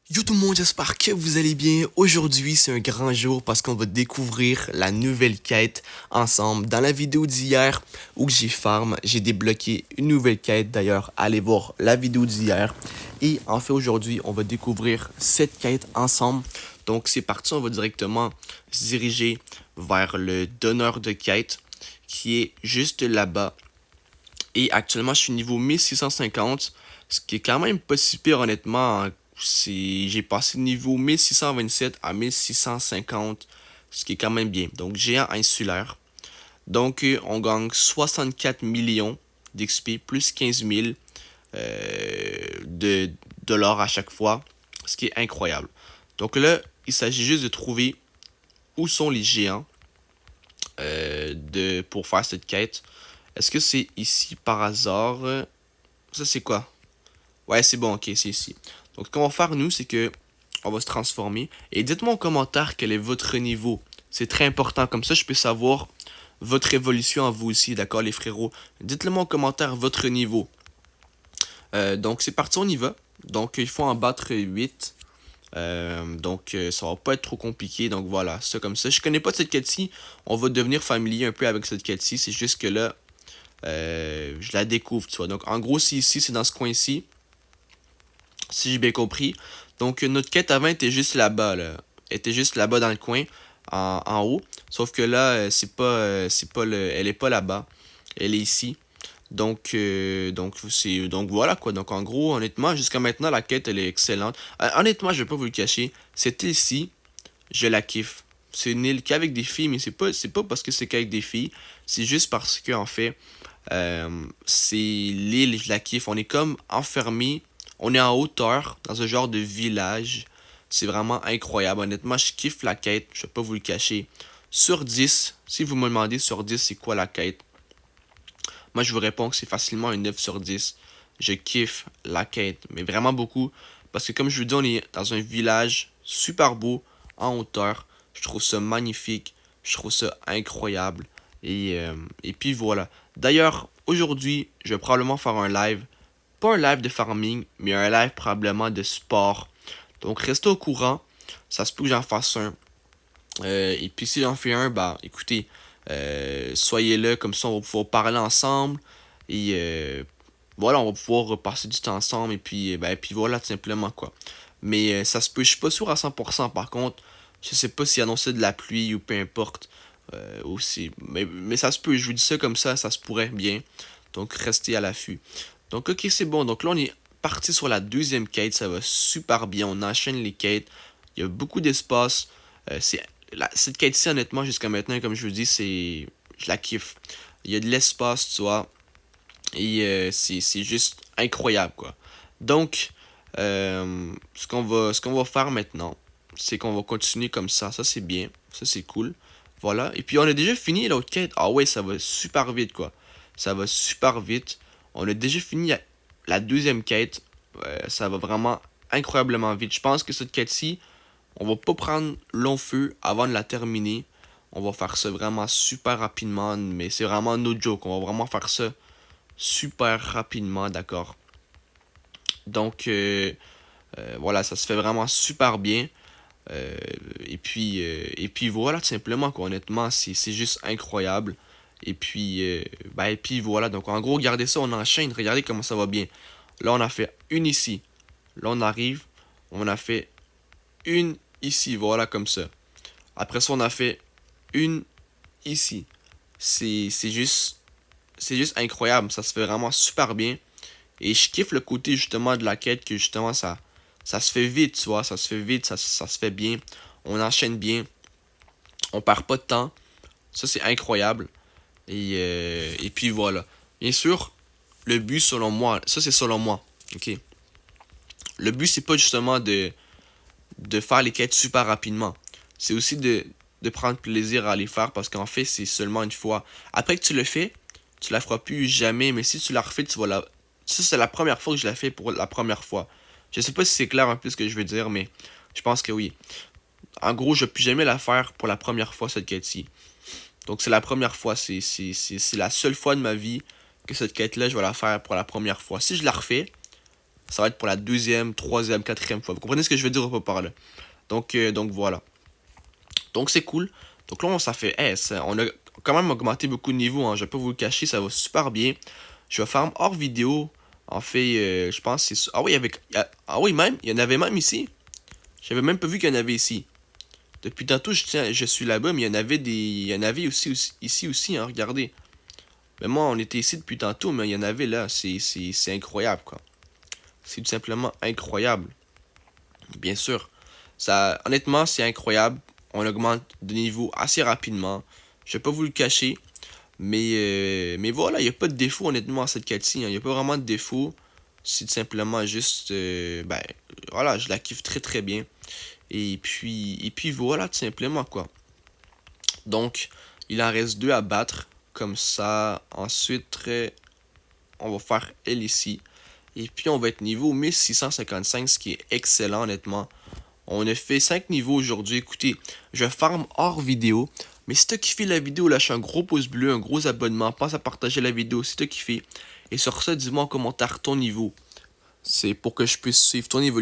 Yo tout le monde, j'espère que vous allez bien. Aujourd'hui, c'est un grand jour parce qu'on va découvrir la nouvelle quête ensemble. Dans la vidéo d'hier où j'ai farm, j'ai débloqué une nouvelle quête. D'ailleurs, allez voir la vidéo d'hier. Et en fait, aujourd'hui, on va découvrir cette quête ensemble. Donc, c'est parti, on va directement se diriger vers le donneur de quête qui est juste là-bas. Et actuellement, je suis niveau 1650, ce qui est quand même pas si pire honnêtement. J'ai passé de niveau 1627 à 1650, ce qui est quand même bien. Donc, géant insulaire. Donc, on gagne 64 millions d'XP, plus 15 000 de dollars à chaque fois, ce qui est incroyable. Donc là, il s'agit juste de trouver où sont les géants pour faire cette quête. Est-ce que c'est ici par hasard? Ça, c'est quoi? Ouais, c'est bon, ok, c'est ici. Donc, ce qu'on va faire, nous, c'est que on va se transformer. Et dites-moi en commentaire quel est votre niveau. C'est très important. Comme ça, je peux savoir votre évolution à vous aussi, d'accord, les frérots? Dites-le moi en commentaire votre niveau. Donc, c'est parti, on y va. Donc, il faut en battre 8. Ça va pas être trop compliqué. Donc, voilà, ça comme ça. Je connais pas cette quête-ci. On va devenir familier un peu avec cette quête-ci. C'est juste que là, je la découvre, tu vois. Donc, en gros, c'est ici, c'est dans ce coin-ci. Si j'ai bien compris. Donc, notre quête avant était juste là-bas, là. Elle était juste là-bas dans le coin, en haut. Sauf que là, elle est pas là-bas. Elle est ici. Donc voilà quoi. Donc en gros, honnêtement, jusqu'à maintenant, la quête elle est excellente. Honnêtement, je vais pas vous le cacher. Cette île-ci, je la kiffe. C'est une île qu'avec des filles, mais c'est pas parce que c'est qu'avec des filles. C'est juste parce que en fait, c'est l'île, je la kiffe. On est comme enfermé. On est en hauteur, dans un genre de village. C'est vraiment incroyable. Honnêtement, je kiffe la quête. Je vais pas vous le cacher. Sur 10, si vous me demandez sur 10 c'est quoi la quête, moi je vous réponds que c'est facilement un 9 sur 10. Je kiffe la quête, mais vraiment beaucoup. Parce que comme je vous dis, on est dans un village super beau, en hauteur. Je trouve ça magnifique. Je trouve ça incroyable. Et puis voilà. D'ailleurs, aujourd'hui, je vais probablement faire un live. Pas un live de farming, mais un live probablement de sport. Donc restez au courant. Ça se peut que j'en fasse un. Et puis si j'en fais un, bah écoutez, soyez là, comme ça on va pouvoir parler ensemble. Et voilà, on va pouvoir passer du temps ensemble. Et puis voilà, tout simplement quoi. Mais ça se peut, je suis pas sûr à 100% par contre. Je sais pas s'il annonçait de la pluie ou peu importe. Aussi. Mais ça se peut, je vous dis ça comme ça se pourrait bien. Donc restez à l'affût. Donc ok, c'est bon. Donc là, on est parti sur la deuxième quête. Ça va super bien. On enchaîne les quêtes. Il y a beaucoup d'espace. Cette quête-ci, honnêtement, jusqu'à maintenant, comme je vous dis, je la kiffe. Il y a de l'espace, tu vois. Et c'est juste incroyable, quoi. Donc, ce qu'on va faire maintenant, c'est qu'on va continuer comme ça. Ça, c'est bien. Ça, c'est cool. Voilà. Et puis, on a déjà fini l'autre quête. Ah ouais, ça va super vite, quoi. Ça va super vite. On a déjà fini la deuxième quête. Ça va vraiment incroyablement vite. Je pense que cette quête-ci, on va pas prendre long feu avant de la terminer. On va faire ça vraiment super rapidement, mais c'est vraiment no joke. On va vraiment faire ça super rapidement, d'accord? Donc, voilà, ça se fait vraiment super bien. Et puis voilà, tout simplement, quoi. Honnêtement, c'est juste incroyable. Et puis voilà, donc en gros, regardez ça, on enchaîne. Regardez comment ça va bien. Là, on a fait une ici. Là, on arrive. On a fait une ici, voilà, comme ça. Après ça, on a fait une ici. C'est juste incroyable. Ça se fait vraiment super bien. Et je kiffe le côté justement de la quête que justement ça se fait vite, tu vois. Ça se fait vite, ça se fait bien. On enchaîne bien. On perd pas de temps. Ça, c'est incroyable. Et puis voilà. Bien sûr, le but selon moi, ça c'est selon moi. Ok. Le but, c'est pas justement de faire les quêtes super rapidement. C'est aussi de prendre plaisir à les faire parce qu'en fait, c'est seulement une fois. Après que tu le fais, tu la feras plus jamais, mais si tu la refais, tu vas la. Ça, c'est la première fois que je la fais pour la première fois. Je sais pas si c'est clair un peu ce que je veux dire, mais je pense que oui. En gros, je ne vais plus jamais la faire pour la première fois, cette quête-ci. Donc, c'est la première fois. C'est la seule fois de ma vie que cette quête-là, je vais la faire pour la première fois. Si je la refais, ça va être pour la deuxième, troisième, quatrième fois. Vous comprenez ce que je veux dire par là? Donc voilà. Donc c'est cool. Donc là, ça fait, on a quand même augmenté beaucoup de niveaux, hein. Je vais pas vous le cacher, ça va super bien. Je vais faire hors vidéo. En fait, je pense que c'est... Ah oui, ah oui, même, il y en avait même ici. J'avais même pas vu qu'il y en avait ici. Depuis tantôt, je suis là-bas, mais il y en avait ici aussi, hein, regardez. Mais moi, on était ici depuis tantôt, mais il y en avait là. C'est incroyable, quoi. C'est tout simplement incroyable. Bien sûr. Honnêtement, c'est incroyable. On augmente de niveau assez rapidement. Je vais pas vous le cacher. Mais voilà, il n'y a pas de défaut honnêtement à cette quête-ci, hein. Il n'y a pas vraiment de défaut. C'est tout simplement juste... ben, voilà, je la kiffe très très bien. Et puis voilà, tout simplement quoi. Donc, il en reste deux à battre. Comme ça, ensuite, on va faire elle ici. Et puis, on va être niveau 1655, ce qui est excellent honnêtement. On a fait 5 niveaux aujourd'hui. Écoutez, je farm hors vidéo. Mais si t'as kiffé la vidéo, lâche un gros pouce bleu, un gros abonnement. Pense à partager la vidéo si t'as kiffé. Et sur ça, dis-moi en commentaire ton niveau. C'est pour que je puisse suivre ton évolution.